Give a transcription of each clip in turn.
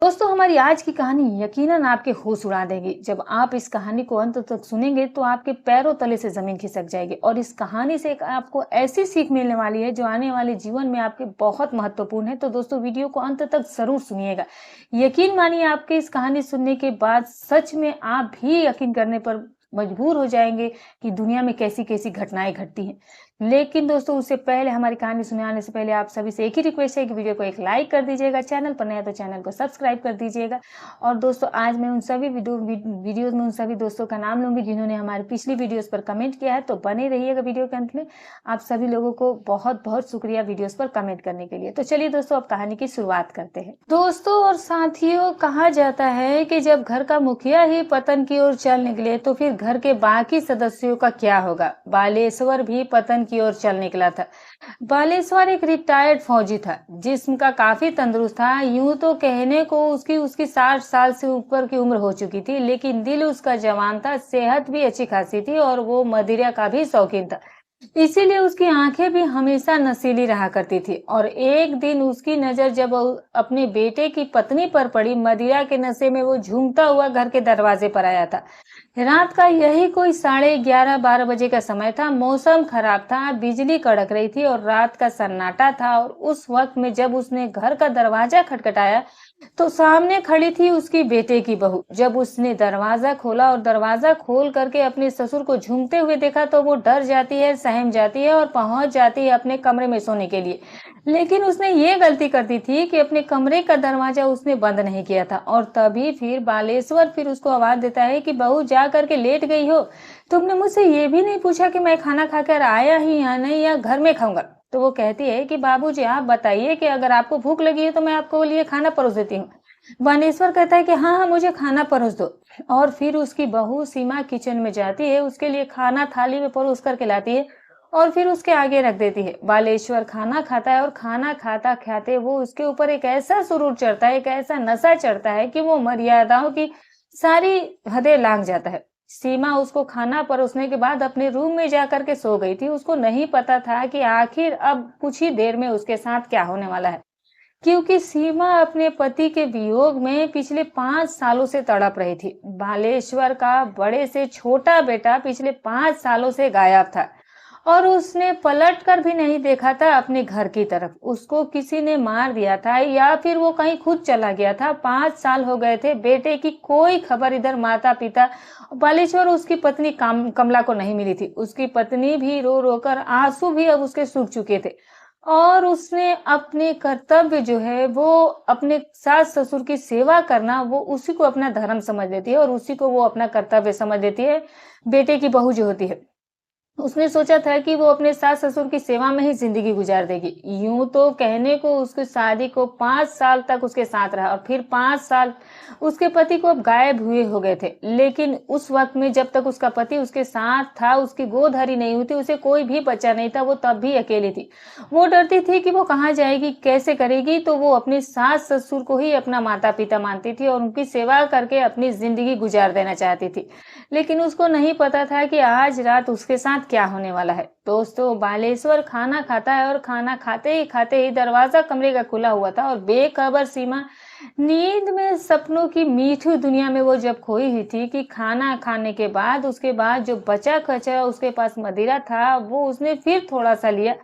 दोस्तों हमारी आज की कहानी यकीनन आपके होश उड़ा देगी। जब आप इस कहानी को अंत तक सुनेंगे तो आपके पैरों तले से जमीन खिसक जाएगी और इस कहानी से एक आपको ऐसी सीख मिलने वाली है जो आने वाले जीवन में आपके बहुत महत्वपूर्ण है। तो दोस्तों वीडियो को अंत तक जरूर सुनिएगा। यकीन मानिए आपके इस कहानी सुनने के बाद सच में आप भी यकीन करने पर मजबूर हो जाएंगे कि दुनिया में कैसी कैसी घटनाएं घटती हैं। लेकिन दोस्तों उससे पहले हमारी कहानी सुनाने से पहले आप सभी से एक ही रिक्वेस्ट है कि वीडियो को एक लाइक कर दीजिएगा, चैनल पर नया तो चैनल को सब्सक्राइब कर दीजिएगा। और दोस्तों आज मैं उन सभी वीडियोस में उन सभी दोस्तों का नाम लूंगी जिन्होंने हमारी पिछली वीडियोस पर कमेंट किया है। तो बने रहिएगा वीडियो के अंत में। आप सभी लोगों को बहुत बहुत शुक्रिया वीडियोस पर कमेंट करने के लिए। तो चलिए दोस्तों अब कहानी की शुरुआत करते हैं। दोस्तों और साथियों, कहा जाता है कि जब घर का मुखिया ही पतन की ओर चल निकले तो फिर घर के बाकी सदस्यों का क्या होगा। बालेश्वर भी पतन की ओर चल निकला था। बालेश्वर एक रिटायर्ड फौजी था, जिस्म का काफी तंदुरुस्त था। यूं तो कहने को उसकी उसकी 60 साल से ऊपर की उम्र हो चुकी थी, लेकिन दिल उसका जवान था, सेहत भी अच्छी खासी थी और वो मदिरा का भी शौकीन था। इसीलिए उसकी आंखें भी हमेशा नशीली रहा करती थी। और एक दिन उसकी नजर जब अपने बेटे की पत्नी पर पड़ी, मदिरा के नशे में वो झूमता हुआ घर के दरवाजे पर आया था। रात का यही कोई 11:30-12 बजे का समय था। मौसम खराब था, बिजली कड़क रही थी और रात का सन्नाटा था। और उस वक्त में जब उसने घर का दरवाजा खटखटाया तो सामने खड़ी थी उसकी बेटे की बहू। जब उसने दरवाजा खोला और दरवाजा खोल करके अपने ससुर को झूमते हुए देखा तो वो डर जाती है, सहम जाती है और पहुंच जाती है अपने कमरे में सोने के लिए। लेकिन उसने ये गलती कर दी थी कि अपने कमरे का दरवाजा उसने बंद नहीं किया था। और तभी फिर बालेश्वर फिर उसको आवाज देता है कि बहू जा करके लेट गई हो। तुमने मुझसे ये भी नहीं पूछा कि मैं खाना खाकर आया ही या नहीं, या घर में खाऊंगा। तो वो कहती है कि बाबूजी आप बताइए कि अगर आपको भूख लगी है तो मैं आपको लिए खाना परोस देती हूँ। बानेश्वर कहता है कि हाँ हाँ मुझे खाना परोस दो। और फिर उसकी बहू सीमा किचन में जाती है, उसके लिए खाना थाली में परोस करके लाती है और फिर उसके आगे रख देती है। बालेश्वर खाना खाता है और खाना खाता खाते वो उसके ऊपर एक ऐसा सुरूर चढ़ता है, एक ऐसा नशा चढ़ता है कि वो मर्यादाओं की सारी हदें लांघ जाता है। सीमा उसको खाना परोसने के बाद अपने रूम में जाकर के सो गई थी। उसको नहीं पता था कि आखिर अब कुछ ही देर में उसके साथ क्या होने वाला है, क्योंकि सीमा अपने पति के वियोग में पिछले 5 सालों से तड़प रही थी। बालेश्वर का बड़े से छोटा बेटा पिछले 5 सालों से गायब था और उसने पलट कर भी नहीं देखा था अपने घर की तरफ। उसको किसी ने मार दिया था या फिर वो कहीं खुद चला गया था। 5 साल हो गए थे, बेटे की कोई खबर। इधर माता पिता बालेश्वर उसकी पत्नी कमला को नहीं मिली थी। उसकी पत्नी भी रो रो कर आंसू भी अब उसके सूख चुके थे। और उसने अपने कर्तव्य जो है वो अपने सास ससुर की सेवा करना, वो उसी को अपना धर्म समझ लेती है और उसी को वो अपना कर्तव्य समझ लेती है। बेटे की बहू जो होती है, उसने सोचा था कि वो अपने सास ससुर की सेवा में ही जिंदगी गुजार देगी। यूं तो कहने को उसकी शादी को 5 साल तक उसके साथ रहा और फिर 5 साल उसके पति को अब गायब हुए हो गए थे। लेकिन उस वक्त में जब तक उसका पति उसके साथ था, उसकी गोद हरी नहीं हुई थी, उसे कोई भी बच्चा नहीं था, वो तब भी अकेली थी। वो डरती थी कि वो कहाँ जाएगी, कैसे करेगी। तो वो अपने सास ससुर को ही अपना माता पिता मानती थी और उनकी सेवा करके अपनी जिंदगी गुजार देना चाहती थी। लेकिन उसको नहीं पता था कि आज रात उसके साथ क्या होने वाला है। दोस्तों बालेश्वर खाना खाता है और खाना खाते ही दरवाजा कमरे का खुला हुआ था और बेखबर सीमा नींद में सपनों की मीठी दुनिया में वो जब खोई हुई थी कि खाना खाने के बाद उसके बाद जो बचा कचा उसके पास मदिरा था वो उसने फिर थोड़ा सा लिया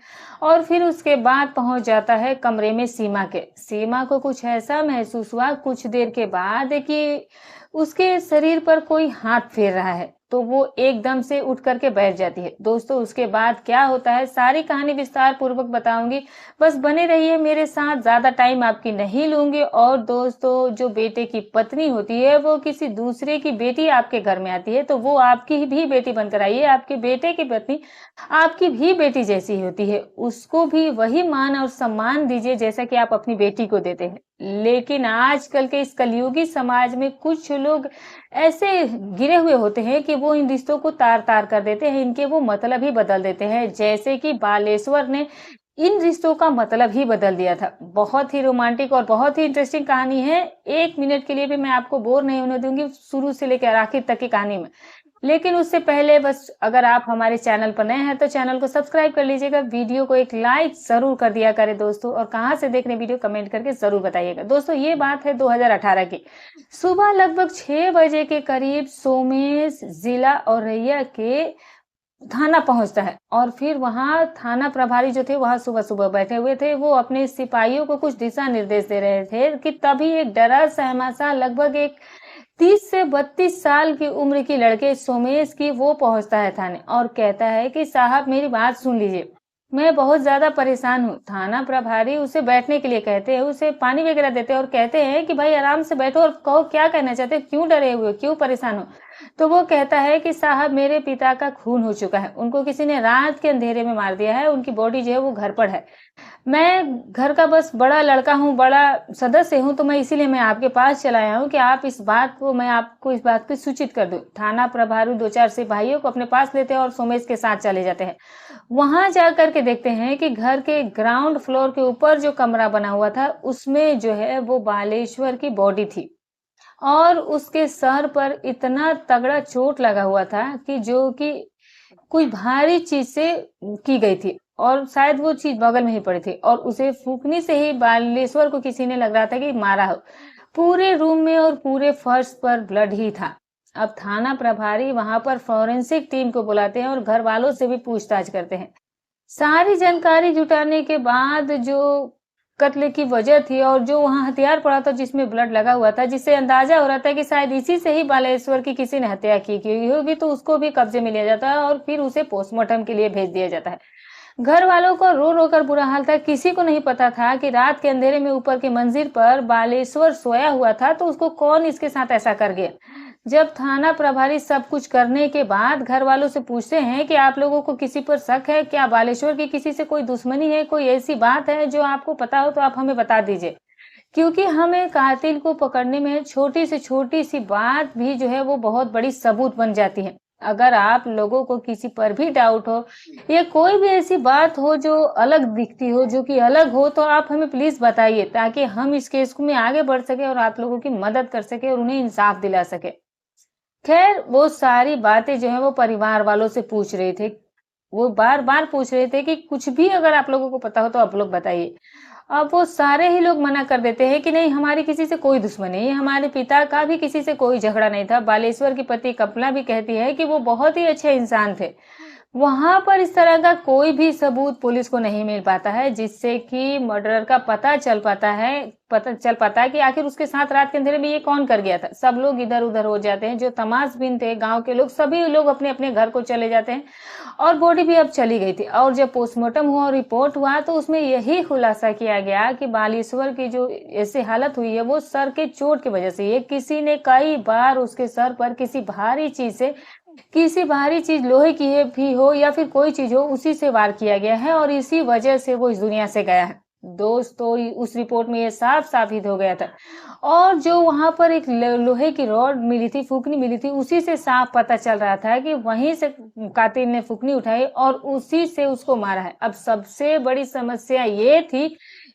और फिर उसके बाद पहुंच जाता है कमरे में सीमा के। सीमा को कुछ ऐसा महसूस हुआ कुछ देर के बाद कि उसके शरीर पर कोई हाथ फेर रहा है। तो वो एकदम से उठ करके बैठ जाती है। दोस्तों उसके बाद क्या होता है सारी कहानी विस्तार पूर्वक बताऊंगी, बस बने रहिए मेरे साथ। ज्यादा टाइम आपकी नहीं लूंगी। और दोस्तों जो बेटे की पत्नी होती है वो किसी दूसरे की बेटी आपके घर में आती है तो वो आपकी भी बेटी बनकर आई है। आपके बेटे की पत्नी आपकी भी बेटी जैसी होती है, उसको भी वही मान और सम्मान दीजिए जैसा कि आप अपनी बेटी को देते हैं। लेकिन आजकल के इस कलयुगी समाज में कुछ लोग ऐसे गिरे हुए होते हैं कि वो इन रिश्तों को तार तार कर देते हैं, इनके वो मतलब ही बदल देते हैं। जैसे कि बालेश्वर ने इन रिश्तों का मतलब ही बदल दिया था। बहुत ही रोमांटिक और बहुत ही इंटरेस्टिंग कहानी है। 1 मिनट के लिए भी मैं आपको बोर नहीं होने दूंगी, शुरू से लेकर आखिर तक की कहानी में। लेकिन उससे पहले बस अगर आप हमारे चैनल पर नए हैं तो चैनल को सब्सक्राइब कर लीजिएगा, वीडियो को एक लाइक जरूर कर दिया करें दोस्तों, और कहाँ से देख रहे वीडियो कमेंट करके जरूर बताइएगा। दोस्तों ये बात है 2018 की। सुबह लगभग 6 बजे के करीब सोमेश जिला औरैया के थाना पहुंचता है, और फिर वहां थाना प्रभारी जो थे वहां सुबह सुबह बैठे हुए थे। वो अपने सिपाहियों को कुछ दिशा निर्देश दे रहे थे कि तभी एक डरा सहमा सा लगभग एक 30 से 32 साल की उम्र की लड़के सोमेश की वो पहुंचता है थाने और कहता है कि साहब मेरी बात सुन लीजिए, मैं बहुत ज्यादा परेशान हूँ। थाना प्रभारी उसे बैठने के लिए कहते हैं, उसे पानी वगैरह देते हैं और कहते हैं कि भाई आराम से बैठो और कहो क्या कहना चाहते हो, क्यों डरे हुए हो, क्यों परेशान हो। तो वो कहता है कि साहब मेरे पिता का खून हो चुका है, उनको किसी ने रात के अंधेरे में मार दिया है, उनकी बॉडी जो है वो घर पर है। मैं घर का बस बड़ा लड़का हूँ, बड़ा सदस्य हूँ, तो मैं इसीलिए मैं आपके पास चला आया हूँ कि आप इस बात को, मैं आपको इस बात की सूचित कर दूं। थाना प्रभारी 2-4 सिपाहियों को अपने पास लेते हैं और सोमेश के साथ चले जाते हैं। वहां जाकर के देखते हैं कि घर के ग्राउंड फ्लोर के ऊपर जो कमरा बना हुआ था उसमें जो है वो बालेश्वर की बॉडी थी, और उसके सर पर इतना तगड़ा चोट लगा हुआ था कि जो कि कोई भारी चीज से की गई थी, और शायद वो चीज बगल में ही पड़ी थी, और उसे फूकने से ही बालेश्वर को किसी ने लग रहा था कि मारा हो। पूरे रूम में और पूरे फर्श पर ब्लड ही था। अब थाना प्रभारी वहां पर फॉरेंसिक टीम को बुलाते हैं और घर वालों से भी पूछताछ करते हैं। सारी जानकारी जुटाने के बाद जो कत्ल की वजह थी और जो वहां हथियार पड़ा था जिसमें ब्लड लगा हुआ था, जिससे अंदाजा हो रहा था कि शायद इसी से ही बालेश्वर की किसी ने हत्या की होगी, तो उसको भी कब्जे में लिया जाता है और फिर उसे पोस्टमार्टम के लिए भेज दिया जाता है। घर वालों को रो रो कर बुरा हाल था, किसी को नहीं पता था कि रात के अंधेरे में ऊपर की मंजिल पर बालेश्वर सोया हुआ था, तो उसको कौन इसके साथ ऐसा कर गया। जब थाना प्रभारी सब कुछ करने के बाद घर वालों से पूछते हैं कि आप लोगों को किसी पर शक है क्या, बालेश्वर की किसी से कोई दुश्मनी है, कोई ऐसी बात है जो आपको पता हो तो आप हमें बता दीजिए, क्योंकि हमें कातिल को पकड़ने में छोटी सी बात भी जो है वो बहुत बड़ी सबूत बन जाती है। अगर आप लोगों को किसी पर भी डाउट हो या कोई भी ऐसी बात हो जो अलग दिखती हो, जो कि अलग हो, तो आप हमें प्लीज बताइए, ताकि हम इस केस में आगे बढ़ सके और आप लोगों की मदद कर सके और उन्हें इंसाफ दिला सके। खैर वो सारी बातें जो है वो परिवार वालों से पूछ रहे थे, वो बार बार पूछ रहे थे कि कुछ भी अगर आप लोगों को पता हो तो आप लोग बताइए। अब वो सारे ही लोग मना कर देते हैं कि नहीं, हमारी किसी से कोई दुश्मनी नहीं है, हमारे पिता का भी किसी से कोई झगड़ा नहीं था। बालेश्वर की पति कल्पना भी कहती है कि वो बहुत ही अच्छे इंसान थे। वहां पर इस तरह का कोई भी सबूत पुलिस को नहीं मिल पाता है जिससे कि मर्डरर का पता चल पाता है कि आखिर उसके साथ रात के अंधेरे में ये कौन कर गया था। सब लोग इधर उधर हो जाते हैं, जो तमाशबीन थे गांव के लोग, सभी लोग अपने अपने घर को चले जाते हैं, और बॉडी भी अब चली गई थी। और जब पोस्टमार्टम हुआ और रिपोर्ट हुआ तो उसमें यही खुलासा किया गया कि बालेश्वर की जो ऐसी हालत हुई है वो सर के चोट की वजह से, ये किसी ने कई बार उसके सर पर किसी भारी चीज लोहे की है भी हो या फिर कोई चीज हो, उसी से वार किया गया है और इसी वजह से वो इस दुनिया से गया है। दोस्तों उस रिपोर्ट में ये साफ साबित हो गया था, और जो वहां पर एक लोहे की रॉड मिली थी, फूकनी मिली थी, उसी से साफ पता चल रहा था कि वहीं से कातिल ने फूकनी उठाई और उसी से उसको मारा है। अब सबसे बड़ी समस्या ये थी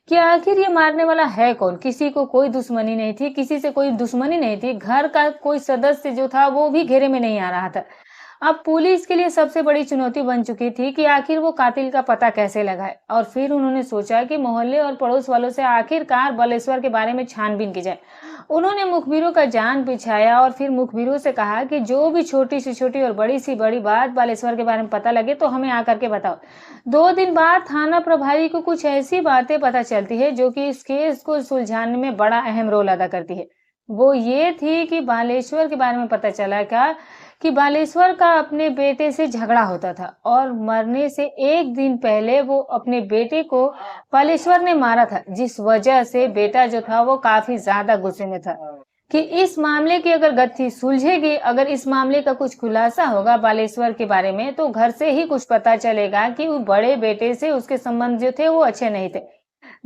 कि आखिर ये मारने वाला है कौन। किसी को कोई दुश्मनी नहीं थी, किसी से कोई दुश्मनी नहीं थी, घर का कोई सदस्य जो था वो भी घेरे में नहीं आ रहा था। अब पुलिस के लिए सबसे बड़ी चुनौती बन चुकी थी कि आखिर वो कातिल का पता कैसे लगाए, और फिर उन्होंने सोचा कि मोहल्ले और पड़ोस वालों से आखिरकार बालेश्वर के बारे में छानबीन की जाए। उन्होंने मुखबिरों का जाल बिछाया और फिर मुखबिरों से कहा कि जो भी छोटी सी छोटी और बड़ी सी बड़ी बात बालेश्वर के बारे में पता लगे तो हमें आकर के बताओ। 2 दिन बाद थाना प्रभारी को कुछ ऐसी बातें पता चलती है जो कि इस केस को सुलझाने में बड़ा अहम रोल अदा करती है। वो ये थी कि बालेश्वर के बारे में पता चला कि बालेश्वर का अपने बेटे से झगड़ा होता था, और मरने से 1 दिन पहले वो अपने बेटे को बालेश्वर ने मारा था, जिस वजह से बेटा जो था वो काफी ज्यादा गुस्से में था कि इस मामले की अगर गत्थी सुलझेगी, अगर इस मामले का कुछ खुलासा होगा बालेश्वर के बारे में, तो घर से ही कुछ पता चलेगा कि वो बड़े बेटे से उसके संबंध जो थे वो अच्छे नहीं थे।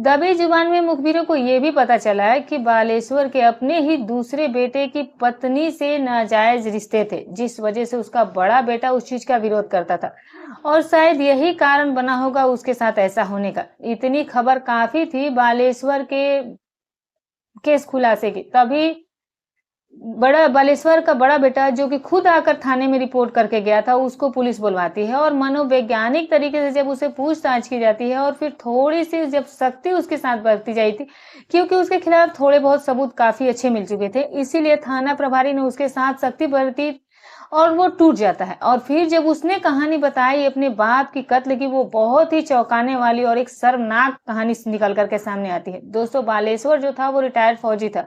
दबी जुबान में मुखबिरों को यह भी पता चला है कि बालेश्वर के अपने ही दूसरे बेटे की पत्नी से नाजायज रिश्ते थे, जिस वजह से उसका बड़ा बेटा उस चीज का विरोध करता था, और शायद यही कारण बना होगा उसके साथ ऐसा होने का। इतनी खबर काफी थी बालेश्वर के केस खुलासे की। तभी बड़ा बालेश्वर का बड़ा बेटा जो कि खुद आकर थाने में रिपोर्ट करके गया था, उसको पुलिस बुलवाती है और मनोवैज्ञानिक तरीके से जब उसे पूछताछ की जाती है और फिर थोड़ी-सी जब सख्ती उसके साथ बरती जाई थी, क्योंकि उसके खिलाफ थोड़े बहुत सबूत काफ़ी अच्छे मिल चुके थे, इसीलिए थाना प्रभारी ने उसके साथ सख्ती बरती और वो टूट जाता है। और फिर जब उसने कहानी बताई अपने बाप की कत्ल की, वो बहुत ही चौंकाने वाली और एक शर्मनाक कहानी निकल कर के सामने आती है। दोस्तों, बालेश्वर जो था वो रिटायर्ड फौजी था।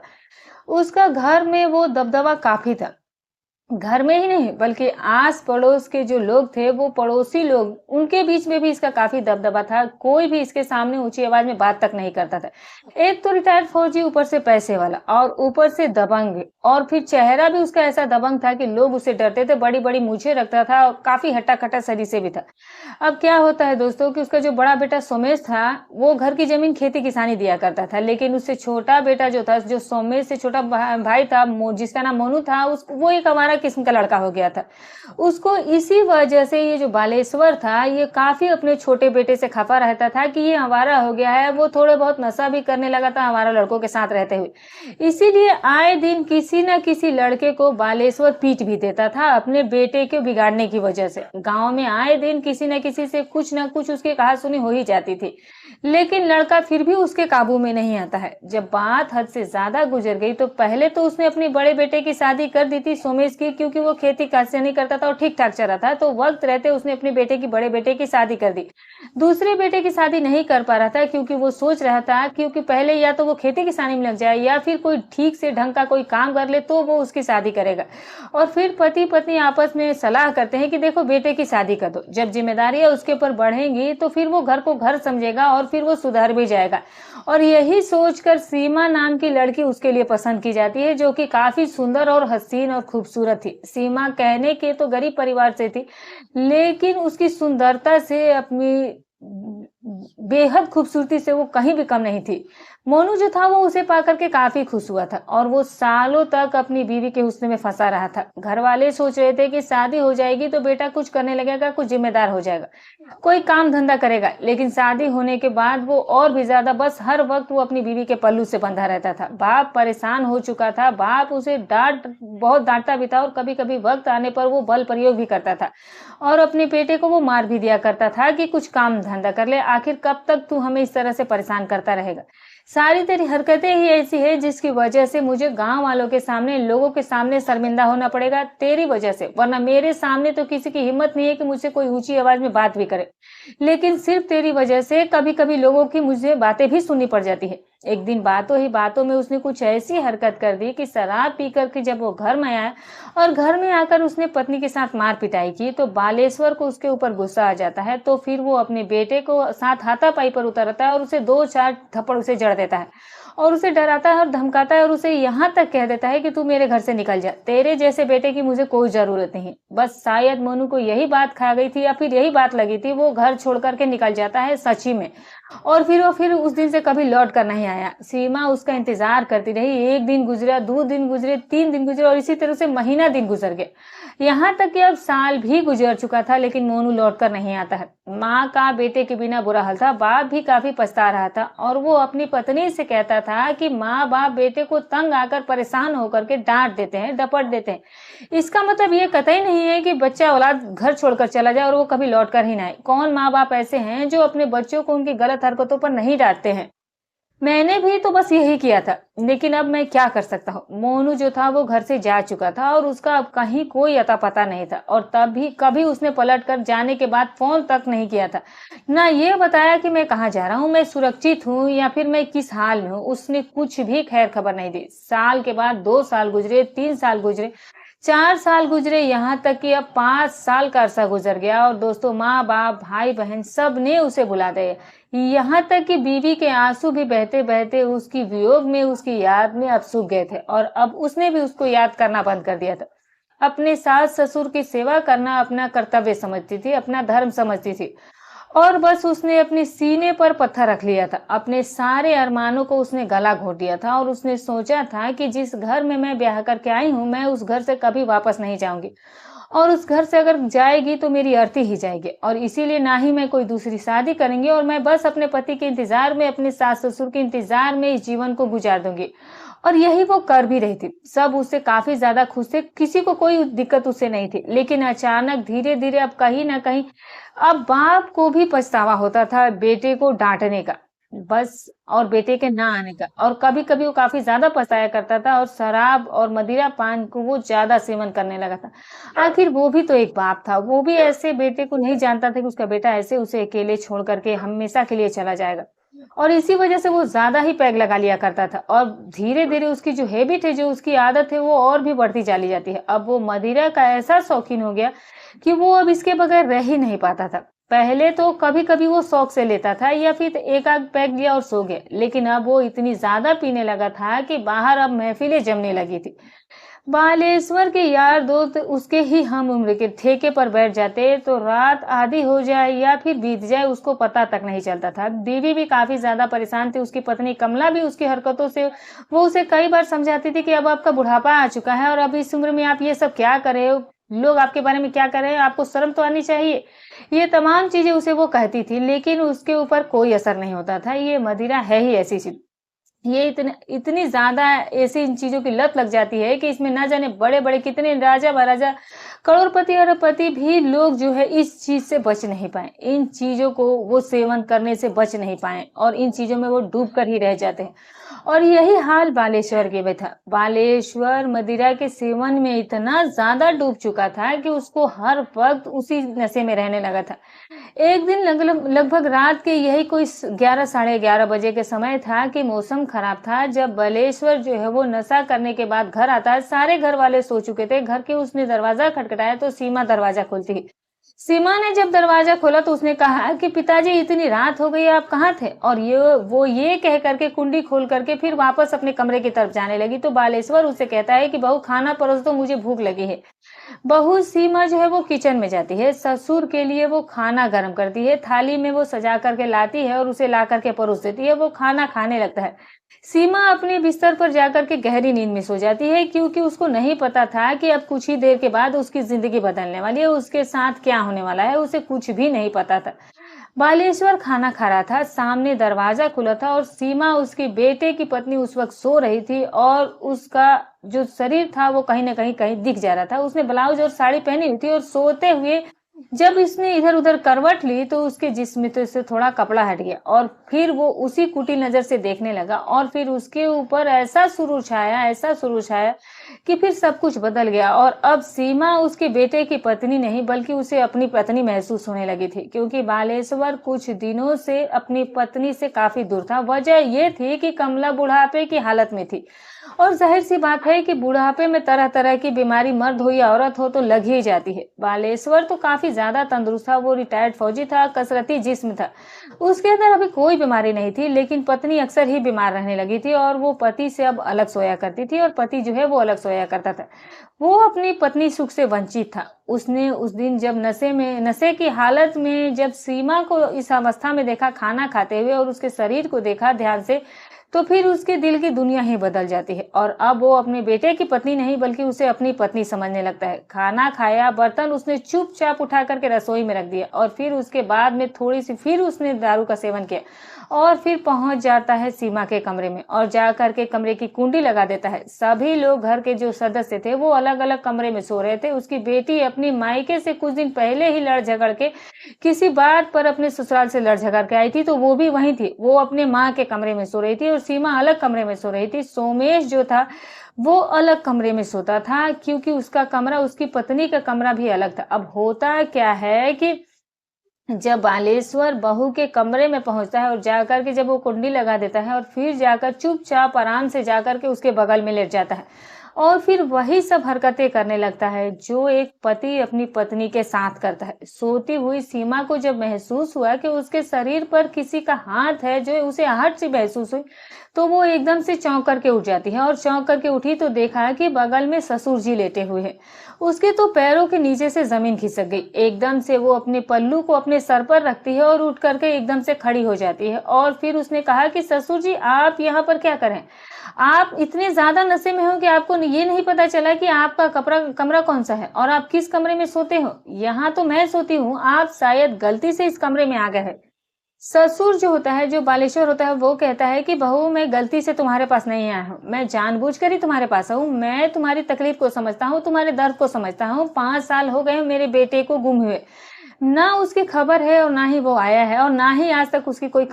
उसका घर में वो दबदबा काफ़ी था। घर में ही नहीं बल्कि आस-पड़ोस के जो लोग थे, वो पड़ोसी लोग, उनके बीच में भी इसका काफ़ी दबदबा था। कोई भी इसके सामने ऊँची आवाज़ में बात तक नहीं करता था। एक तो रिटायर्ड फ़ौजी, ऊपर से पैसे वाला और ऊपर से दबंग, और फिर चेहरा भी उसका ऐसा दबंग था कि लोग उससे डरते थे। बड़ी-बड़ी मूंछें रखता था और काफ़ी हट्टा-कट्टा शरीर से भी था। अब क्या होता है दोस्तों कि उसका जो बड़ा बेटा सोमेश था, वो घर की ज़मीन खेती-किसानी दिया करता था। लेकिन उससे छोटा बेटा जो था, जो सोमेश से छोटा भाई था, जिसका नाम मोनू था, वो एक आवारा किस्म का लड़का हो गया था। उसको इसी वजह से ये जो बालेश्वर था, ये काफ़ी अपने छोटे बेटे से खफ़ा रहता था कि ये आवारा हो गया है। वो थोड़े बहुत नशा भी करने लगा था आवारा लड़कों के साथ रहते हुए। इसीलिए आए दिन किसी न किसी लड़के को बालेश्वर पीट भी देता था अपने बेटे के बिगाड़ने की वजह से। गाँव में आए दिन किसी न किसी से कुछ न कुछ उसकी कहा-सुनी हो ही जाती थी। लेकिन लड़का फिर भी उसके काबू में नहीं आता है। जब बात हद से ज़्यादा गुज़र गई तो पहले तो उसने अपने बड़े बेटे की शादी कर दी थी सोमेश की, क्योंकि वो खेती-काशिनी करता था और ठीक-ठाक चल रहा था। तो वक़्त रहते उसने अपने बड़े बेटे की शादी कर दी। दूसरे बेटे की शादी नहीं कर पा रहा था क्योंकि वो सोच रहा था, क्योंकि पहले या तो वो खेती-किसानी में लग जाए या फिर कोई ठीक से ढंग का कोई काम कर ले तो वो उसकी शादी करेगा। और फिर पति-पत्नी आपस में सलाह करते हैं कि देखो बेटे की शादी कर दो। जब ज़िम्मेदारियाँ उसके ऊपर बढ़ेंगी तो फिर वो घर को घर समझेगा और फिर वो सुधर भी जाएगा। और यही सोचकर सीमा नाम की लड़की उसके लिए पसंद की जाती है, जो कि काफ़ी सुंदर और हसीन और खूबसूरत थी। सीमा कहने के तो गरीब परिवार से थी, लेकिन उसकी सुंदरता से, अपनी बेहद खूबसूरती से वो कहीं भी कम नहीं थी। मोनू जो था वो उसे पाकर के काफ़ी खुश हुआ था और वो सालों तक अपनी बीवी के हुस्न में फँसा रहा था। घरवाले सोच रहे थे कि शादी हो जाएगी तो बेटा कुछ करने लगेगा, कुछ ज़िम्मेदार हो जाएगा, कोई काम धंधा करेगा। लेकिन शादी होने के बाद वो और भी ज़्यादा, बस हर वक़्त वो अपनी बीवी के पल्लू से बंधा रहता था। बाप परेशान हो चुका था, बाप उसे बहुत डाँटता भी था और कभी-कभी वक़्त आने पर वो बल प्रयोग भी करता था और अपने बेटे को वो मार भी दिया करता था कि कुछ काम धंधा कर ले, आखिर कब तक तू हमें इस तरह से परेशान करता रहेगा। सारी तेरी हरकतें ही ऐसी है जिसकी वजह से मुझे गाँव वालों के सामने, लोगों के सामने शर्मिंदा होना पड़ेगा तेरी वजह से, वरना मेरे सामने तो किसी की हिम्मत नहीं है कि मुझसे कोई ऊँची आवाज़ में बात भी करे। लेकिन सिर्फ़ तेरी वजह से कभी-कभी लोगों की मुझे बातें भी सुननी पड़ जाती है। एक दिन बातों ही बातों में उसने कुछ ऐसी हरकत कर दी कि शराब पी कर के जब वो घर में आया और घर में आकर उसने पत्नी के साथ मार-पिटाई की, तो बालेश्वर को उसके ऊपर गुस्सा आ जाता है। तो फिर वो अपने बेटे को साथ हाथापाई पर उतरता है और उसे 2-4 थप्पड़ उसे जड़ देता है और उसे डराता है और धमकाता है और उसे यहाँ तक कह देता है कि तू मेरे घर से निकल जा, तेरे जैसे बेटे की मुझे कोई ज़रूरत नहीं है। बस शायद मोनू को यही बात खा गई थी या फिर यही बात लगी थी, वो घर छोड़ कर के निकल जाता है सच ही में। और फिर वो उस दिन से कभी लौट कर नहीं आया। सीमा उसका इंतज़ार करती रही। 1 दिन गुज़रा, 2 दिन गुज़रे, 3 दिन गुज़रे और इसी तरह से महीना दिन गुज़र गया। यहाँ तक कि अब साल भी गुज़र चुका था, लेकिन मोनू लौट कर नहीं आता है। माँ का बेटे के बिना बुरा हाल था, बाप भी काफ़ी पछता रहा था और वो अपनी पत्नी से कहता था कि माँ-बाप बेटे को तंग आकर, परेशान होकर के डाँट देते हैं, डपट देते हैं। इसका मतलब ये कतई नहीं है कि बच्चा औलाद घर छोड़कर चला जाए और वो कभी लौट कर ही ना आए। कौन माँ-बाप ऐसे हैं जो अपने बच्चों को उनकी गलत हरकतों पर नहीं डाँटते हैं? मैंने भी तो बस यही किया था, लेकिन अब मैं क्या कर सकता हूँ? मोनू जो था वो घर से जा चुका था और उसका अब कहीं कोई अता-पता नहीं था और तब भी कभी उसने पलट कर जाने के बाद फ़ोन तक नहीं किया था। ना ये बताया कि मैं कहाँ जा रहा हूँ, मैं सुरक्षित हूँ या फिर मैं किस हाल में हूँ, उसने कुछ भी खैर खबर नहीं दी। साल के बाद 2 साल गुज़रे, 3 साल गुज़रे, 4 साल गुज़रे, यहाँ तक कि अब 5 साल का अरसा गुज़र गया और दोस्तों, माँ-बाप, भाई-बहन सबने उसे भुला दिया। यहाँ तक कि बीवी के आंसू भी बहते-बहते उसकी वियोग में, उसकी याद में अब सूख गए थे और अब उसने भी उसको याद करना बंद कर दिया था। अपने सास-ससुर की सेवा करना अपना कर्तव्य समझती थी, अपना धर्म समझती थी और बस उसने अपने सीने पर पत्थर रख लिया था। अपने सारे अरमानों को उसने गला घोंट दिया था और उसने सोचा था कि जिस घर में मैं ब्याह करके आई हूँ, मैं उस घर से कभी वापस नहीं जाऊँगी और उस घर से अगर जाएगी तो मेरी अर्थी ही जाएगी और इसीलिए ना ही मैं कोई दूसरी शादी करूँगी और मैं बस अपने पति के इंतज़ार में, अपने सास-ससुर के इंतज़ार में इस जीवन को गुज़ार दूँगी। और यही वो कर भी रही थी। सब उससे काफ़ी ज़्यादा खुश थे, किसी को कोई दिक्कत उससे नहीं थी। लेकिन अचानक धीरे-धीरे अब कहीं न कहीं अब बाप को भी पछतावा होता था बेटे को डाँटने का, बस और बेटे के ना आने का। और कभी-कभी वो काफ़ी ज़्यादा पछताया करता था और शराब और मदिरा पान को वो ज़्यादा सेवन करने लगा था। आखिर वो भी तो एक बाप था, वो भी ऐसे बेटे को नहीं जानता था कि उसका बेटा ऐसे उसे अकेले छोड़ कर के हमेशा के लिए चला जाएगा। और इसी वजह से वो ज़्यादा ही पैग लगा लिया करता था और धीरे-धीरे उसकी जो हैबिट है, जो उसकी आदत है, वो और भी बढ़ती चली जाती है। अब वो मदिरा का ऐसा शौकीन हो गया कि वो अब इसके बगैर रह ही नहीं पाता था। पहले तो कभी-कभी वो शौक से लेता था या फिर एक आध पैग लिया और सो गया, लेकिन अब वो इतनी ज़्यादा पीने लगा था कि बाहर अब महफ़िलें जमने लगी थी। बालेश्वर के यार दोस्त उसके ही हम उम्र के ठेके पर बैठ जाते तो रात आधी हो जाए या फिर बीत जाए उसको पता तक नहीं चलता था। बीवी भी काफी ज्यादा परेशान थी, उसकी पत्नी कमला भी उसकी हरकतों से वो उसे कई बार समझाती थी कि अब आपका बुढ़ापा आ चुका है और अब इस उम्र में आप ये सब क्या कर रहे हो, लोग आपके बारे में क्या कर रहे हैं, आपको शर्म तो आनी चाहिए। ये तमाम चीजें उसे वो कहती थी, लेकिन उसके ऊपर कोई असर नहीं होता था। ये मदिरा है ही ऐसी चीज, ये इतनी ज़्यादा ऐसी इन चीज़ों की लत लग जाती है कि इसमें ना जाने बड़े-बड़े कितने राजा-महाराजा, करोड़पति, अरबपति भी लोग जो है इस चीज़ से बच नहीं पाए। इन चीज़ों को वो सेवन करने से बच नहीं पाए और इन चीज़ों में वो डूब कर ही रह जाते हैं। और यही हाल बालेश्वर के में था। बालेश्वर मदिरा के सेवन में इतना ज़्यादा डूब चुका था कि उसको हर वक़्त उसी नशे में रहने लगा था। एक दिन लगभग रात के यही कोई 11 साढ़े 11 बजे के समय था कि मौसम खराब था। जब बलेश्वर जो है वो नशा करने के बाद घर आता है, सारे घर वाले सो चुके थे। घर के उसने दरवाजा खटखटाया तो सीमा दरवाजा खोलती। सीमा ने जब दरवाजा खोला तो उसने कहा कि पिताजी इतनी रात हो गई, आप कहाँ थे? और ये कह करके कुंडी खोल करके फिर वापस अपने कमरे की तरफ जाने लगी तो बालेश्वर उसे कहता है कि बहू खाना परोस दो, मुझे भूख लगी है। बहू सीमा जो है वो किचन में जाती है, ससुर के लिए वो खाना गर्म करती है, थाली में वो सजा करके लाती है और उसे ला करके परोस देती है। वो खाना खाने लगता है। सीमा अपने बिस्तर पर जाकर के गहरी नींद में सो जाती है क्योंकि उसको नहीं पता था कि अब कुछ ही देर के बाद उसकी जिंदगी बदलने वाली है, उसके साथ क्या होने वाला है, उसे कुछ भी नहीं पता था। बालेश्वर खाना खा रहा था, सामने दरवाजा खुला था और सीमा उसके बेटे की पत्नी उस वक्त सो रही थी और उसका जो शरीर था वो कहीं न कहीं दिख जा रहा था। उसने ब्लाउज और साड़ी पहनी हुई थी और सोते हुए जब इसने इधर-उधर करवट ली तो उसके जिस्म से थोड़ा कपड़ा हट गया और फिर वो उसी कुटिल नज़र से देखने लगा और फिर उसके ऊपर ऐसा सुरूर छाया कि फिर सब कुछ बदल गया और अब सीमा उसके बेटे की पत्नी नहीं बल्कि उसे अपनी पत्नी महसूस होने लगी थी क्योंकि बालेश्वर कुछ दिनों से अपनी पत्नी से काफी दूर था। वजह ये थी कि कमला बुढ़ापे की हालत में थी और जाहिर सी बात है कि बुढ़ापे में तरह तरह की बीमारी मर्द हो या औरत हो तो लग ही जाती है। बालेश्वर तो काफी ज्यादा तंदुरुस्त था, वो रिटायर्ड फौजी था, कसरती जिस्म था, उसके अंदर अभी कोई बीमारी नहीं थी, लेकिन पत्नी अक्सर ही बीमार रहने लगी थी और वो पति से अब अलग सोया करती थी और पति जो है वो अलग सोया करता था। वो अपनी पत्नी सुख से वंचित था। उसने उस दिन जब नशे की हालत में जब सीमा को इस अवस्था में देखा खाना खाते हुए और उसके शरीर को देखा ध्यान से, तो फिर उसके दिल की दुनिया ही बदल जाती है और अब वो अपने बेटे की पत्नी नहीं बल्कि उसे अपनी पत्नी समझने लगता है। खाना खाया, बर्तन उसने चुपचाप उठा करके रसोई में रख दिया और फिर उसके बाद में थोड़ी सी फिर उसने दारू का सेवन किया और फिर पहुंच जाता है सीमा के कमरे में और जाकर के कमरे की कुंडी लगा देता है। सभी लोग घर के जो सदस्य थे वो अलग अलग कमरे में सो रहे थे। उसकी बेटी अपनी मायके से कुछ दिन पहले ही लड़ झगड़ के किसी बात पर अपने ससुराल से लड़ झगड़ के आई थी तो वो भी वहीं थी। वो अपने माँ के कमरे में सो रही थी और सीमा अलग कमरे में सो रही थी। सोमेश जो था वो अलग कमरे में सोता था क्योंकि उसका कमरा उसकी पत्नी का कमरा भी अलग था। अब होता क्या है कि जब बालेश्वर बहू के कमरे में पहुंचता है और जाकर के जब वो कुंडी लगा देता है और फिर जाकर चुपचाप आराम से जाकर के उसके बगल में लेट जाता है और फिर वही सब हरकतें करने लगता है जो एक पति अपनी पत्नी के साथ करता है। सोती हुई सीमा को जब महसूस हुआ कि उसके शरीर पर किसी का हाथ है, जो उसे आहट सी महसूस हुई, तो वो एकदम से चौंक करके उठ जाती है और चौंक करके उठी तो देखा कि बगल में ससुर जी लेटे हुए हैं। उसके तो पैरों के नीचे से जमीन खिसक गई। एकदम से वो अपने पल्लू को अपने सर पर रखती है और उठ करके एकदम से खड़ी हो जाती है और फिर उसने कहा कि ससुर जी आप यहाँ पर क्या करें? आप इतने ज्यादा नशे में हो कि आपको ये नहीं पता चला कि आपका कमरा कौन सा है और आप किस कमरे में सोते हो? यहाँ तो मैं सोती हूँ, आप शायद गलती से इस कमरे में आ गए हैं। ससुर जो होता है, जो बालेश्वर होता है, वो कहता है कि बहू मैं गलती से तुम्हारे पास नहीं आया हूँ। मैं जानबूझकर ही तुम्हारे पास आया हूँ। मैं तुम्हारी तकलीफ को समझता हूँ, तुम्हारे दर्द को समझता हूँ। 5 साल हो गए मेरे बेटे को गुम हुए। ना उसकी खबर है और ना ही वो आया है और ना ही आज तक उसकी कोई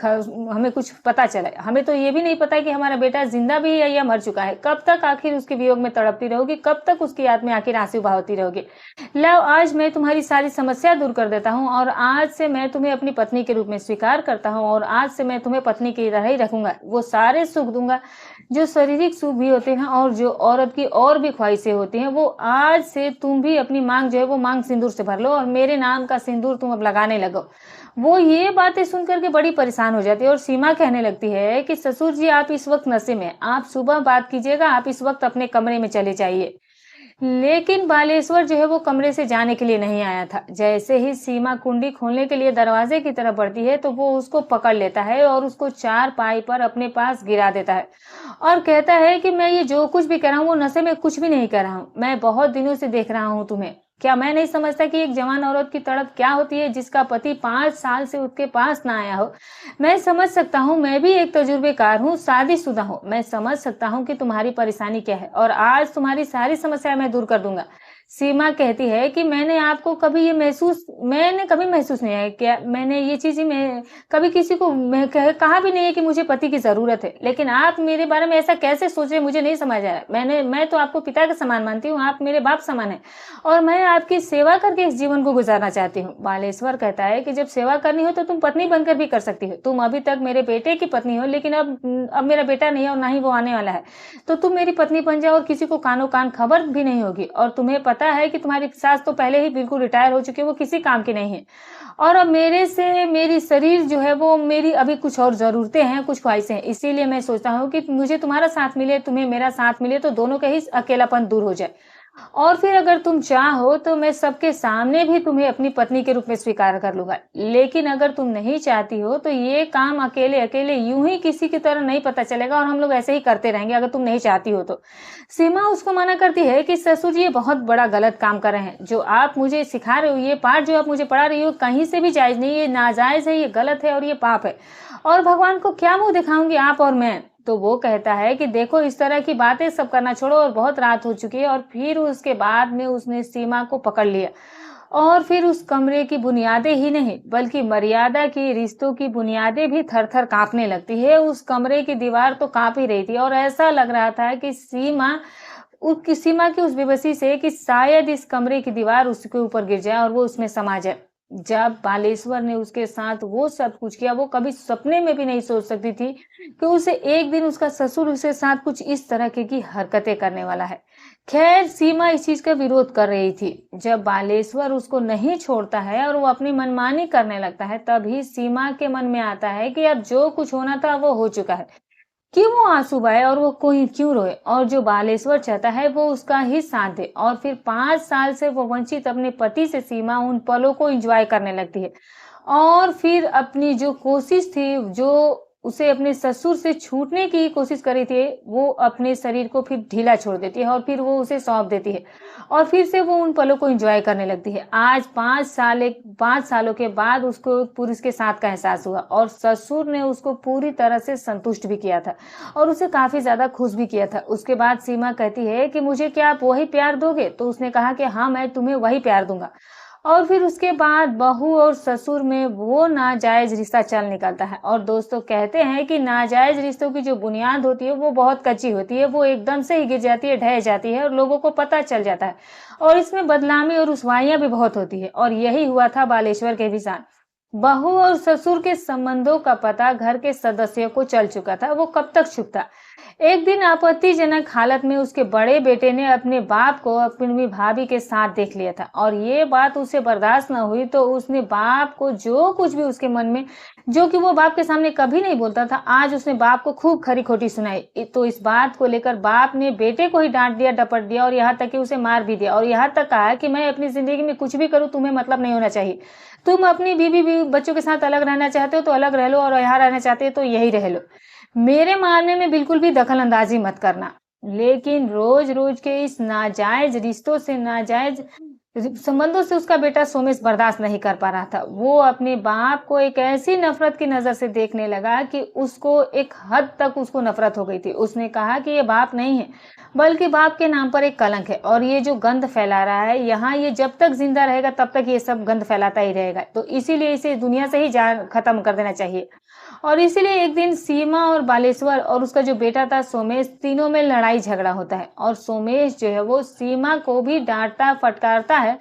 हमें कुछ पता चला है। हमें तो ये भी नहीं पता कि हमारा बेटा जिंदा भी है या मर चुका है। कब तक आखिर उसके वियोग में तड़पती रहोगी? कब तक उसकी याद में आखिर आंसू बहाती रहोगी? लाओ आज मैं तुम्हारी सारी समस्या दूर कर देता हूँ और आज से मैं तुम्हें अपनी पत्नी के रूप में स्वीकार करता हूँ और आज से मैं तुम्हें पत्नी की तरह ही रखूंगा। वो सारे सुख दूंगा जो शारीरिक सुख भी होते हैं और जो औरत की और भी ख्वाहिशें होती हैं, वो आज से तुम भी अपनी मांग जो है वो मांग सिंदूर से भर लो और मेरे नाम का सिंदूर तुम अब लगाने लगो। वो ये बातें सुनकर के बड़ी परेशान हो जाती है और सीमा कहने लगती है कि ससुर जी आप इस वक्त नशे में हैं। आप सुबह बात कीजिएगा, आप इस वक्त अपने कमरे में चले जाइए। लेकिन बालेश्वर जो है वो कमरे से जाने के लिए नहीं आया था। जैसे ही सीमा कुंडी खोलने के लिए दरवाजे की तरफ बढ़ती है तो वो उसको पकड़ लेता है और उसको चारपाई पर अपने पास गिरा देता है और कहता है कि मैं ये जो कुछ भी कर रहा हूँ वो नशे में कुछ भी नहीं कर रहा हूँ। मैं बहुत दिनों से देख रहा हूँ तुम्हें। क्या मैं नहीं समझता कि एक जवान औरत की तड़प क्या होती है जिसका पति 5 साल से उसके पास ना आया हो? मैं समझ सकता हूँ, मैं भी एक तजुर्बेकार हूँ, शादीशुदा हूँ। मैं समझ सकता हूँ कि तुम्हारी परेशानी क्या है और आज तुम्हारी सारी समस्या मैं दूर कर दूंगा। सीमा कहती है कि मैंने कभी महसूस नहीं है क्या मैंने ये चीज मैं कभी किसी को कहा भी नहीं है कि मुझे पति की जरूरत है। लेकिन आप मेरे बारे में ऐसा कैसे सोच रहे मुझे नहीं समझ आया। मैं तो आपको पिता के समान मानती हूँ, आप मेरे बाप समान है और मैं आपकी सेवा करके इस जीवन को गुजारना चाहती हूँ। बालेश्वर कहता है कि जब सेवा करनी हो तो तुम पत्नी बनकर भी कर सकती हो। तुम अभी तक मेरे बेटे की पत्नी हो, लेकिन अब मेरा बेटा नहीं है और ना ही वो आने वाला है। तो तुम मेरी पत्नी बन जाओ और किसी को कानो कान खबर भी नहीं होगी। और तुम्हें पता है कि तुम्हारी सास तो पहले ही बिल्कुल रिटायर हो चुकी है, वो किसी काम की नहीं है। और अब मेरी शरीर जो है वो मेरी अभी कुछ और जरूरतें हैं, कुछ ख्वाहिशें हैं। इसीलिए मैं सोचता हूँ कि मुझे तुम्हारा साथ मिले, तुम्हें मेरा साथ मिले, तो दोनों का ही अकेलापन दूर हो जाए। और फिर अगर तुम चाहो तो मैं सबके सामने भी तुम्हें अपनी पत्नी के रूप में स्वीकार कर लूंगा। लेकिन अगर तुम नहीं चाहती हो तो ये काम अकेले अकेले यूं ही किसी की तरह नहीं पता चलेगा और हम लोग ऐसे ही करते रहेंगे अगर तुम नहीं चाहती हो तो। सीमा उसको मना करती है कि ससुर जी ये बहुत बड़ा गलत काम कर रहे हैं। जो आप मुझे सिखा रहे हो, ये पाठ जो आप मुझे पढ़ा रही हो, कहीं से भी जायज नहीं, ये नाजायज है, ये गलत है और ये पाप है। और भगवान को क्या मुंह दिखाऊंगी आप और मैं? तो वो कहता है कि देखो इस तरह की बातें सब करना छोड़ो और बहुत रात हो चुकी है। और फिर उसके बाद में उसने सीमा को पकड़ लिया और फिर उस कमरे की बुनियादें ही नहीं बल्कि मर्यादा की, रिश्तों की बुनियादें भी थर थर कांपने लगती है। उस कमरे की दीवार तो कांप ही रही थी और ऐसा लग रहा था कि सीमा की उस बेबसी से कि शायद इस कमरे की दीवार उसके ऊपर गिर जाए और वो उसमें समा जाए। जब बालेश्वर ने उसके साथ वो सब कुछ किया, वो कभी सपने में भी नहीं सोच सकती थी कि उसे एक दिन उसका ससुर उसके साथ कुछ इस तरह की हरकतें करने वाला है। खैर सीमा इस चीज का विरोध कर रही थी। जब बालेश्वर उसको नहीं छोड़ता है और वो अपनी मनमानी करने लगता है, तभी सीमा के मन में आता है कि अब जो कुछ होना था वो हो चुका है। क्यों वो आंसू बहाए और वो कोई क्यों रोए? और जो बालेश्वर चाहता है वो उसका ही साथ दे। और फिर 5 साल से वो वंचित अपने पति से सीमा उन पलों को एंजॉय करने लगती है और फिर अपनी जो कोशिश थी, जो उसे अपने ससुर से छूटने की कोशिश करी थी, वो अपने शरीर को फिर ढीला छोड़ देती है और फिर वो उसे सौंप देती है और फिर से वो उन पलों को एंजॉय करने लगती है। आज 5 सालों के बाद उसको एक पुरुष के साथ का एहसास हुआ और ससुर ने उसको पूरी तरह से संतुष्ट भी किया था और उसे काफी ज्यादा खुश भी किया था। उसके बाद सीमा कहती है कि मुझे क्या आप वही प्यार दोगे? तो उसने कहा कि हाँ, मैं तुम्हें वही प्यार दूंगा। और फिर उसके बाद बहू और ससुर में वो नाजायज रिश्ता चल निकलता है। और दोस्तों कहते हैं कि नाजायज रिश्तों की जो बुनियाद होती है वो बहुत कच्ची होती है, वो एकदम से ही गिर जाती है, ढह जाती है और लोगों को पता चल जाता है और इसमें बदनामी और रुसवाइयां भी बहुत होती है। और यही हुआ था बालेश्वर के भी साथ। बहू और ससुर के संबंधों का पता घर के सदस्यों को चल चुका था। वो कब तक छुप था? एक दिन आपत्तिजनक हालत में उसके बड़े बेटे ने अपने बाप को अपनी भाभी के साथ देख लिया था और ये बात उसे बर्दाश्त न हुई तो उसने बाप को जो कुछ भी उसके मन में, जो कि वो बाप के सामने कभी नहीं बोलता था, आज उसने बाप को खूब खरी खोटी सुनाई। तो इस बात को लेकर बाप ने बेटे को ही डांट दिया, डपट दिया और यहाँ तक कि उसे मार भी दिया और यहाँ तक कहा कि मैं अपनी जिंदगी में कुछ भी करूँ, तुम्हें मतलब नहीं होना चाहिए। तुम अपनी बीवी बच्चों के साथ अलग रहना चाहते हो तो अलग रह लो और यहाँ रहना चाहते हो तो यही रह लो। मेरे मामले में बिल्कुल भी दखल अंदाजी मत करना। लेकिन रोज रोज के इस नाजायज रिश्तों से नाजायज संबंधों से उसका बेटा सोमेश बर्दाश्त नहीं कर पा रहा था। वो अपने बाप को एक ऐसी नफ़रत की नज़र से देखने लगा कि उसको एक हद तक उसको नफ़रत हो गई थी। उसने कहा कि ये बाप नहीं है, बल्कि बाप के नाम पर एक कलंक है और ये जो गंध फैला रहा है यहाँ, ये जब तक ज़िंदा रहेगा तब तक ये सब गंध फैलाता ही रहेगा। तो इसीलिए इसे दुनिया से ही जान खत्म कर देना चाहिए। और इसीलिए एक दिन सीमा और बालेश्वर और उसका जो बेटा था सोमेश, तीनों में लड़ाई झगड़ा होता है और सोमेश जो है वो सीमा को भी डांटता फटकारता है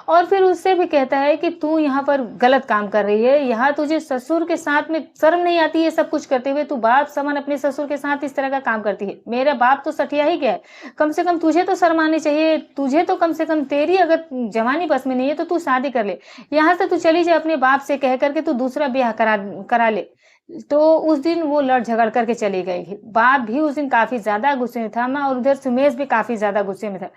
और फिर उससे भी कहता है कि तू यहाँ पर गलत काम कर रही है। यहाँ तुझे ससुर के साथ में शर्म नहीं आती है, सब कुछ करते हुए तू बाप समान अपने ससुर के साथ इस तरह का काम करती है। मेरा बाप तो सठिया ही गया है, कम से कम तुझे तो शर्म आनी चाहिए। तुझे तो कम से कम, तेरी अगर जवानी बस में नहीं है तो तू शादी कर ले, यहाँ से तू चली जा अपने बाप से कह करके तू दूसरा ब्याह करा करा ले। तो उस दिन वो लड़ झगड़ करके चली गई। बाप भी उस दिन काफी ज्यादा गुस्से में था मैं, और उधर सुमेश भी काफी ज्यादा गुस्से में था।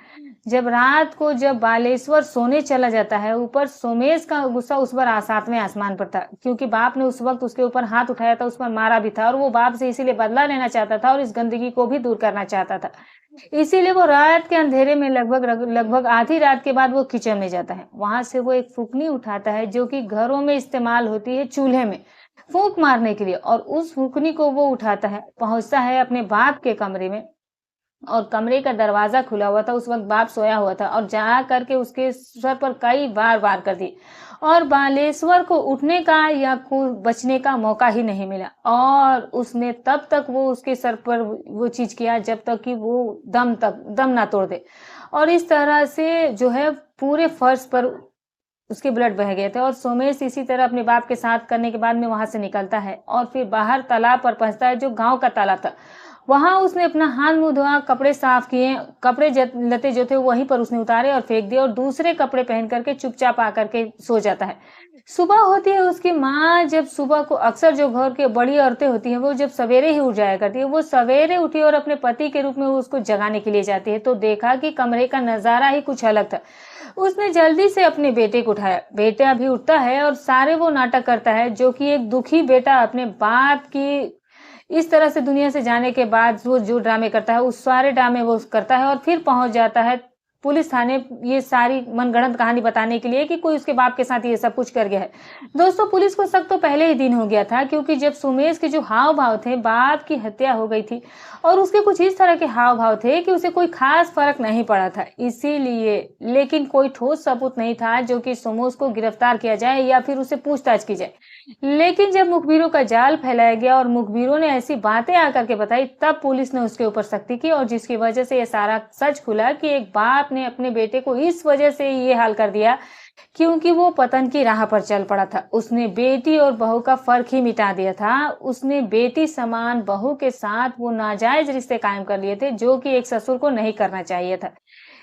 जब रात को जब बालेश्वर सोने चला जाता है, ऊपर सोमेश का गुस्सा उस पर सातवें आसमान पर था, क्योंकि बाप ने उस वक्त उसके ऊपर हाथ उठाया था, उस पर मारा भी था और वो बाप से इसीलिए बदला लेना चाहता था और इस गंदगी को भी दूर करना चाहता था। इसीलिए वो रात के अंधेरे में लगभग लगभग आधी रात के बाद वो किचन में जाता है। वहां से वो एक फूकनी उठाता है जो कि घरों में इस्तेमाल होती है चूल्हे में फूंक मारने के लिए, और उस फूकनी को वो उठाता है, पहुंचता है अपने बाप के कमरे में और कमरे का दरवाजा खुला हुआ था। उस वक्त बाप सोया हुआ था और जा करके उसके सर पर कई बार वार कर दिए और बालेश्वर को उठने का या बचने का मौका ही नहीं मिला। और उसने तब तक वो उसके सर पर वो चीज किया जब तक कि वो दम ना तोड़ दे। और इस तरह से जो है पूरे फर्श पर उसके ब्लड बह गए थे। और सोमेश इसी तरह अपने बाप के साथ करने के बाद में वहां से निकलता है और फिर बाहर तालाब पर पहुंचता है, जो गांव का तालाब था। वहां उसने अपना हाथ मुंह धोआ, कपड़े साफ किए, कपड़े लते जो थे वहीं पर उसने उतारे और फेंक दिए और दूसरे कपड़े पहन करके चुपचाप आकर के सो जाता है। सुबह होती है, उसकी माँ जब सुबह को, अक्सर जो घर के बड़ी औरतें होती हैं वो जब सवेरे ही उठ जाया करती है, वो सवेरे उठी और अपने पति के रूप में वो उसको जगाने के लिए जाती है। तो देखा कि कमरे का नजारा ही कुछ अलग था। उसने जल्दी से अपने बेटे को उठाया, बेटा भी उठता है और सारे वो नाटक करता है जो कि एक दुखी बेटा अपने बाप की इस तरह से दुनिया से जाने के बाद वो जो ड्रामे करता है, उस सारे ड्रामे वो करता है और फिर पहुंच जाता है पुलिस थाने, ये सारी मनगढ़ंत कहानी बताने के लिए कि कोई उसके बाप के साथ ये सब कुछ कर गया है। दोस्तों, पुलिस को शक तो पहले ही दिन हो गया था, क्योंकि जब सुमेश के जो हाव भाव थे, बाप की हत्या हो गई थी और उसके कुछ इस तरह के हाव भाव थे कि उसे कोई खास फर्क नहीं पड़ा था, इसीलिए। लेकिन कोई ठोस सबूत नहीं था जो कि सुमेश को गिरफ्तार किया जाए या फिर उसे पूछताछ की जाए। लेकिन जब मुखबिरों का जाल फैलाया गया और मुखबिरों ने ऐसी बातें आकर के बताई, तब पुलिस ने उसके ऊपर सख्ती की और जिसकी वजह से ये सारा सच खुला कि एक बाप ने अपने बेटे को इस वजह से ये हाल कर दिया क्योंकि वो पतन की राह पर चल पड़ा था। उसने बेटी और बहू का फर्क ही मिटा दिया था। उसने बेटी समान बहू के साथ वो नाजायज रिश्ते कायम कर लिए थे जो कि एक ससुर को नहीं करना चाहिए था।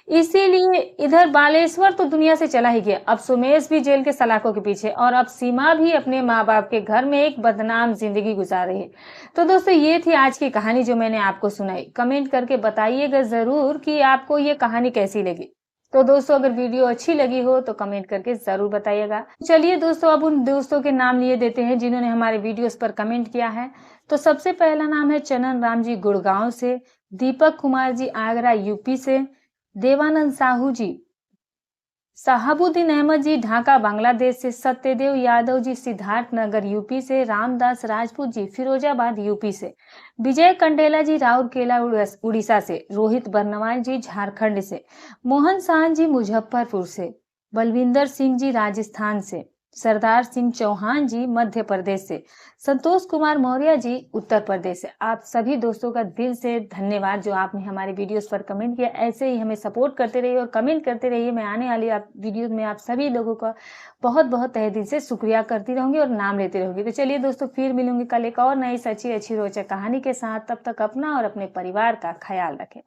इसीलिए इधर बालेश्वर तो दुनिया से चला ही गया, अब सुमेश भी जेल के सलाखों के पीछे और अब सीमा भी अपने माँ बाप के घर में एक बदनाम जिंदगी गुजार रही है। तो दोस्तों, ये थी आज की कहानी जो मैंने आपको सुनाई। कमेंट करके बताइएगा जरूर कि आपको ये कहानी कैसी लगी। तो दोस्तों, अगर वीडियो अच्छी लगी हो तो कमेंट करके जरूर बताइएगा। चलिए दोस्तों, अब उन दोस्तों के नाम लिए देते हैं जिन्होंने हमारे वीडियोस पर कमेंट किया है। तो सबसे पहला नाम है चनन राम जी गुड़गांव से, दीपक कुमार जी आगरा यूपी से, देवानंद साहू जी, शहाबुद्दीन अहमद जी ढाका बांग्लादेश से, सत्यदेव यादव जी सिद्धार्थ नगर यूपी से, रामदास राजपूत जी फिरोजाबाद यूपी से, विजय कंडेला जी राउरकेला उड़ीसा से, रोहित बर्नवाल जी झारखंड से, मोहन साहन जी मुजफ्फरपुर से, बलविंदर सिंह जी राजस्थान से, सरदार सिंह चौहान जी मध्य प्रदेश से, संतोष कुमार मौर्य जी उत्तर प्रदेश से। आप सभी दोस्तों का दिल से धन्यवाद जो आपने हमारे वीडियोस पर कमेंट किया। ऐसे ही हमें सपोर्ट करते रहिए और कमेंट करते रहिए। मैं आने वाली वीडियो में आप सभी लोगों का बहुत बहुत तहे दिल से शुक्रिया करती रहूंगी और नाम लेते रहूंगी। तो चलिए दोस्तों, फिर मिलूंगी कल एक और नई सच्ची अच्छी रोचक कहानी के साथ। तब तक अपना और अपने परिवार का ख्याल रखें।